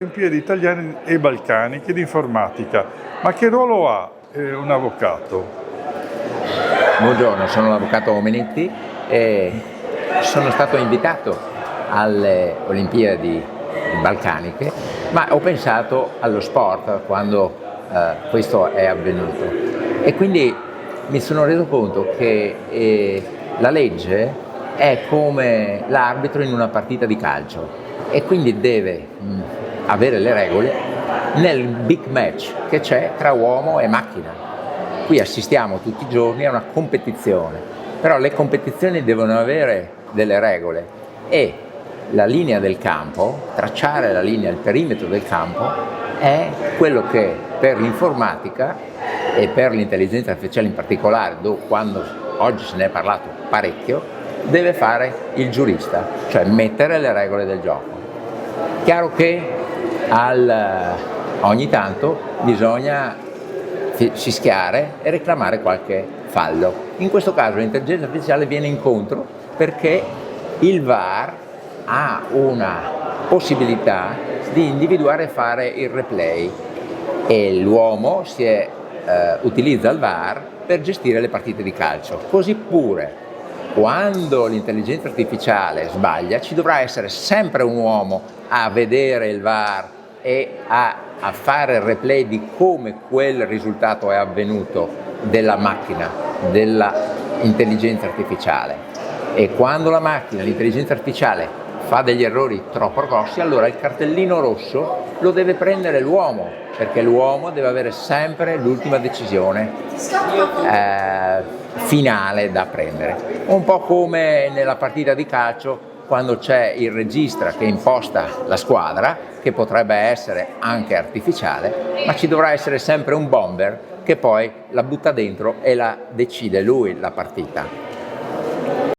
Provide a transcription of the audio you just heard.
Olimpiadi italiane e balcaniche di informatica. Ma che ruolo ha un avvocato? Buongiorno, sono l'avvocato Menetti e sono stato invitato alle Olimpiadi balcaniche, ma ho pensato allo sport quando questo è avvenuto e quindi mi sono reso conto che la legge è come l'arbitro in una partita di calcio e quindi deve avere le regole nel big match che c'è tra uomo e macchina. Qui assistiamo tutti i giorni a una competizione, però le competizioni devono avere delle regole e la linea del campo, tracciare la linea, il perimetro del campo, è quello che per l'informatica e per l'intelligenza artificiale in particolare, quando oggi se ne è parlato parecchio, deve fare il giurista, cioè mettere le regole del gioco. Chiaro che ogni tanto bisogna fischiare e reclamare qualche fallo. In questo caso l'intelligenza artificiale viene incontro perché il VAR ha una possibilità di individuare e fare il replay e l'uomo utilizza il VAR per gestire le partite di calcio. Così pure quando l'intelligenza artificiale sbaglia ci dovrà essere sempre un uomo a vedere il VAR e a fare il replay di come quel risultato è avvenuto della macchina, dell'intelligenza artificiale. E quando la macchina, l'intelligenza artificiale, fa degli errori troppo grossi, allora il cartellino rosso lo deve prendere l'uomo, perché l'uomo deve avere sempre l'ultima decisione finale da prendere. Un po' come nella partita di calcio, quando c'è il regista che imposta la squadra, che potrebbe essere anche artificiale, ma ci dovrà essere sempre un bomber che poi la butta dentro e la decide lui la partita.